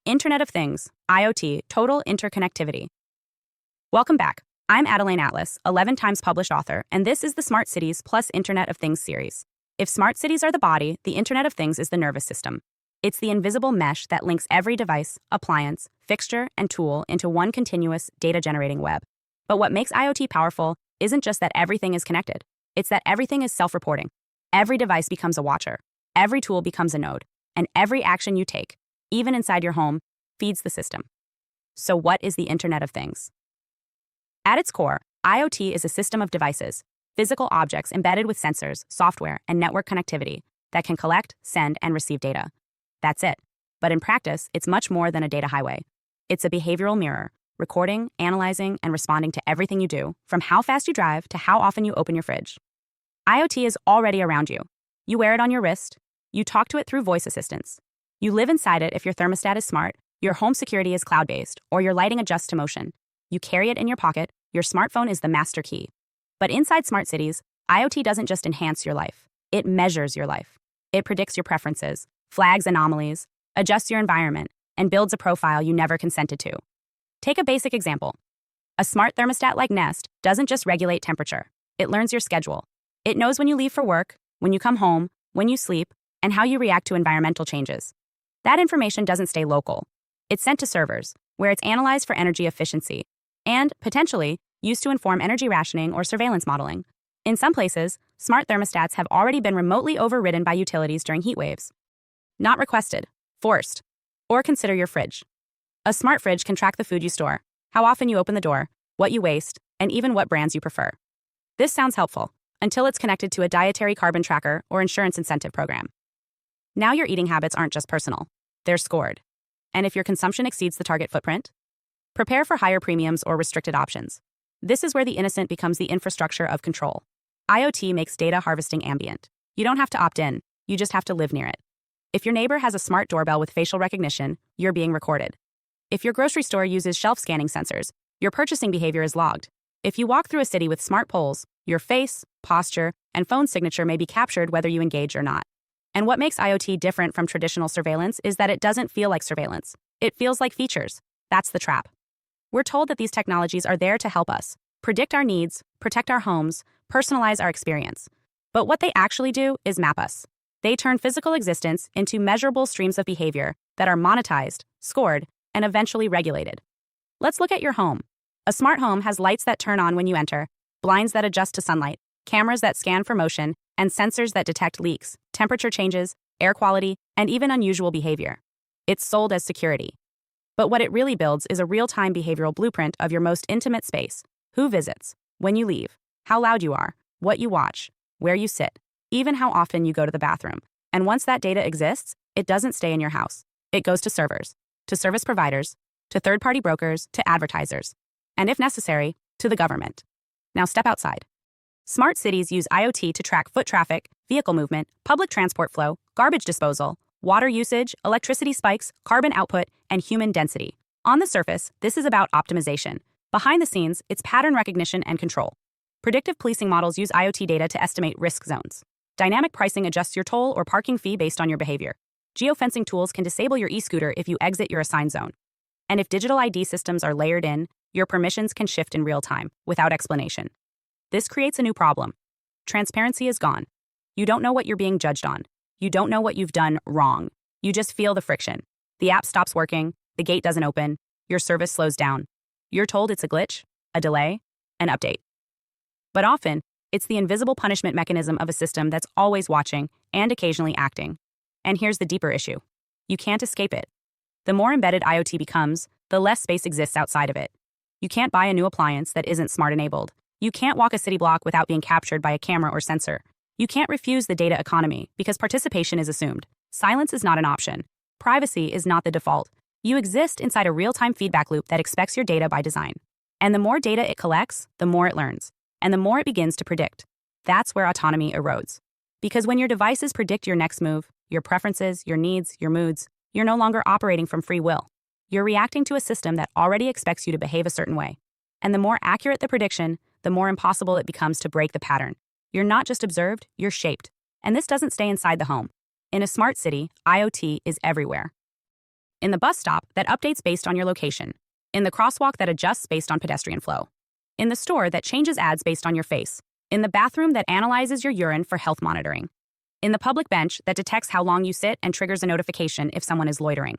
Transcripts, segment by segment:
Internet of Things, IoT, Total Interconnectivity. Welcome back. I'm Adeline Atlas, 11 times published author, and this is the Smart Cities plus Internet of Things series. If smart cities are the body, the Internet of Things is the nervous system. It's the invisible mesh that links every device, appliance, fixture, and tool into one continuous, data-generating web. But what makes IoT powerful isn't just that everything is connected. It's that everything is self-reporting. Every device becomes a watcher. Every tool becomes a node. And every action you take, even inside your home, feeds the system. So what is the Internet of Things? At its core, IoT is a system of devices, physical objects embedded with sensors, software, and network connectivity that can collect, send, and receive data. That's it. But in practice, it's much more than a data highway. It's a behavioral mirror, recording, analyzing, and responding to everything you do, from how fast you drive to how often you open your fridge. IoT is already around you. You wear it on your wrist. You talk to it through voice assistants. You live inside it if your thermostat is smart, your home security is cloud-based, or your lighting adjusts to motion. You carry it in your pocket. Your smartphone is the master key. But inside smart cities, IoT doesn't just enhance your life. It measures your life. It predicts your preferences, flags anomalies, adjusts your environment, and builds a profile you never consented to. Take a basic example. A smart thermostat like Nest doesn't just regulate temperature. It learns your schedule. It knows when you leave for work, when you come home, when you sleep, and how you react to environmental changes. That information doesn't stay local. It's sent to servers, where it's analyzed for energy efficiency, and, potentially, used to inform energy rationing or surveillance modeling. In some places, smart thermostats have already been remotely overridden by utilities during heat waves. Not requested, forced. Or consider your fridge. A smart fridge can track the food you store, how often you open the door, what you waste, and even what brands you prefer. This sounds helpful, until it's connected to a dietary carbon tracker or insurance incentive program. Now your eating habits aren't just personal. They're scored. And if your consumption exceeds the target footprint, prepare for higher premiums or restricted options. This is where the innocent becomes the infrastructure of control. IoT makes data harvesting ambient. You don't have to opt in, you just have to live near it. If your neighbor has a smart doorbell with facial recognition, you're being recorded. If your grocery store uses shelf scanning sensors, your purchasing behavior is logged. If you walk through a city with smart poles, your face, posture, and phone signature may be captured whether you engage or not. And what makes IoT different from traditional surveillance is that it doesn't feel like surveillance. It feels like features. That's the trap. We're told that these technologies are there to help us predict our needs, protect our homes, personalize our experience. But what they actually do is map us. They turn physical existence into measurable streams of behavior that are monetized, scored, and eventually regulated. Let's look at your home. A smart home has lights that turn on when you enter, blinds that adjust to sunlight, cameras that scan for motion, and sensors that detect leaks, temperature changes, air quality, and even unusual behavior. It's sold as security. But what it really builds is a real-time behavioral blueprint of your most intimate space: who visits, when you leave, how loud you are, what you watch, where you sit, even how often you go to the bathroom. And once that data exists, it doesn't stay in your house. It goes to servers, to service providers, to third-party brokers, to advertisers, and if necessary, to the government. Now step outside. Smart cities use IoT to track foot traffic, vehicle movement, public transport flow, garbage disposal, water usage, electricity spikes, carbon output, and human density. On the surface, this is about optimization. Behind the scenes, it's pattern recognition and control. Predictive policing models use IoT data to estimate risk zones. Dynamic pricing adjusts your toll or parking fee based on your behavior. Geofencing tools can disable your e-scooter if you exit your assigned zone. And if digital ID systems are layered in, your permissions can shift in real time, without explanation. This creates a new problem. Transparency is gone. You don't know what you're being judged on. You don't know what you've done wrong. You just feel the friction. The app stops working, the gate doesn't open, your service slows down. You're told it's a glitch, a delay, an update. But often, it's the invisible punishment mechanism of a system that's always watching and occasionally acting. And here's the deeper issue. You can't escape it. The more embedded IoT becomes, the less space exists outside of it. You can't buy a new appliance that isn't smart-enabled. You can't walk a city block without being captured by a camera or sensor. You can't refuse the data economy because participation is assumed. Silence is not an option. Privacy is not the default. You exist inside a real-time feedback loop that expects your data by design. And the more data it collects, the more it learns. And the more it begins to predict. That's where autonomy erodes. Because when your devices predict your next move, your preferences, your needs, your moods, you're no longer operating from free will. You're reacting to a system that already expects you to behave a certain way. And the more accurate the prediction, the more impossible it becomes to break the pattern. You're not just observed, you're shaped. And this doesn't stay inside the home. In a smart city, IoT is everywhere. In the bus stop that updates based on your location. In the crosswalk that adjusts based on pedestrian flow. In the store that changes ads based on your face. In the bathroom that analyzes your urine for health monitoring. In the public bench that detects how long you sit and triggers a notification if someone is loitering.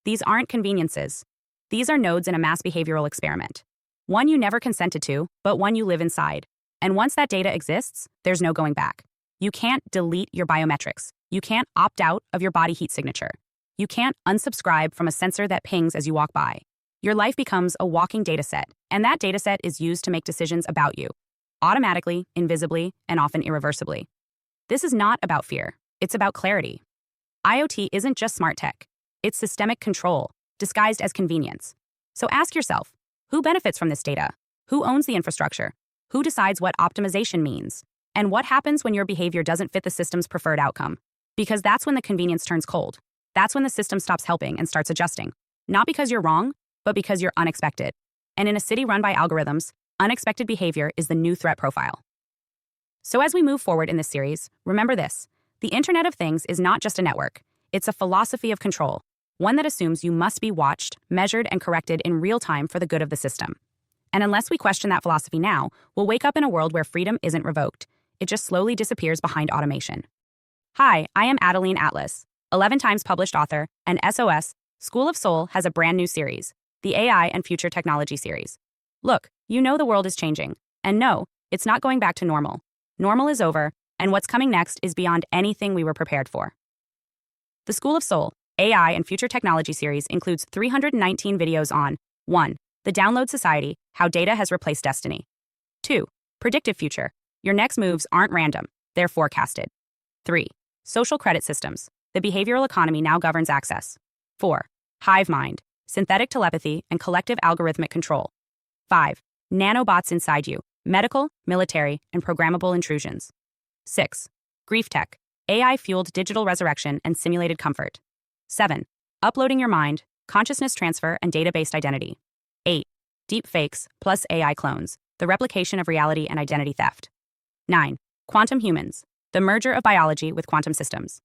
These aren't conveniences. These are nodes in a mass behavioral experiment. One you never consented to, but one you live inside. And once that data exists, there's no going back. You can't delete your biometrics. You can't opt out of your body heat signature. You can't unsubscribe from a sensor that pings as you walk by. Your life becomes a walking dataset, and that dataset is used to make decisions about you, automatically, invisibly, and often irreversibly. This is not about fear. It's about clarity. IoT isn't just smart tech. It's systemic control, disguised as convenience. So ask yourself, who benefits from this data? Who owns the infrastructure? Who decides what optimization means? And what happens when your behavior doesn't fit the system's preferred outcome? Because that's when the convenience turns cold. That's when the system stops helping and starts adjusting. Not because you're wrong, but because you're unexpected. And in a city run by algorithms, unexpected behavior is the new threat profile. So as we move forward in this series, remember this. The Internet of Things is not just a network. It's a philosophy of control, one that assumes you must be watched, measured, and corrected in real time for the good of the system. And unless we question that philosophy now, we'll wake up in a world where freedom isn't revoked. It just slowly disappears behind automation. Hi, I am Adeline Atlas, 11 times published author, and SOS, School of Soul has a brand new series, the AI and Future Technology series. Look, you know the world is changing. And no, it's not going back to normal. Normal is over, and what's coming next is beyond anything we were prepared for. The School of Soul, AI and Future Technology series includes 319 videos on 1. The Download Society, How Data Has Replaced Destiny. 2. Predictive Future. Your next moves aren't random, they're forecasted. 3. Social Credit Systems. The behavioral economy now governs access. 4. Hive Mind. Synthetic telepathy and collective algorithmic control. 5. Nanobots inside you. Medical, military, and programmable intrusions. 6. Grief Tech. AI-fueled digital resurrection and simulated comfort. 7. Uploading your mind, consciousness transfer, and data-based identity. 8. Deep fakes plus AI clones. The replication of reality and identity theft. 9. Quantum humans. The merger of biology with quantum systems.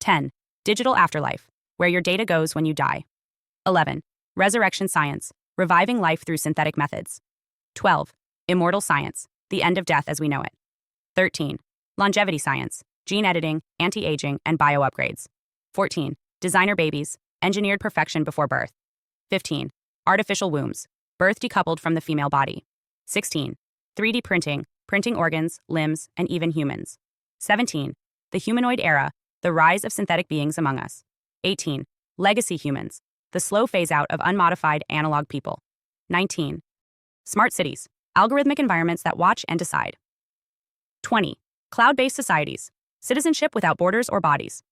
10. Digital afterlife, where your data goes when you die. 11. Resurrection science, reviving life through synthetic methods. 12. Immortal science, the end of death as we know it. 13. Longevity science, gene editing, anti-aging, and bio-upgrades. 14. Designer babies, engineered perfection before birth. 15. Artificial wombs, birth decoupled from the female body. 16. 3D printing, printing organs, limbs, and even humans. 17. The humanoid era, the rise of synthetic beings among us. 18. Legacy humans, the slow phase-out of unmodified analog people. 19. Smart cities, algorithmic environments that watch and decide. 20. Cloud-based societies, citizenship without borders or bodies.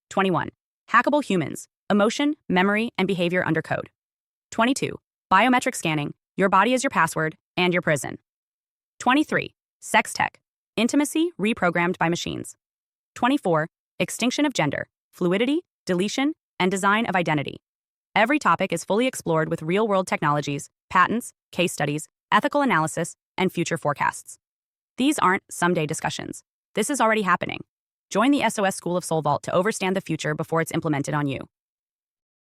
21. Hackable humans, emotion, memory, and behavior under code. 22. Biometric scanning, your body is your password and your prison. 23. Sex tech, intimacy reprogrammed by machines. 24. Extinction of gender, fluidity, deletion, and design of identity. Every topic is fully explored with real-world technologies, patents, case studies, ethical analysis, and future forecasts. These aren't someday discussions. This is already happening. Join the SOS School of Soul Vault to overstand the future before it's implemented on you.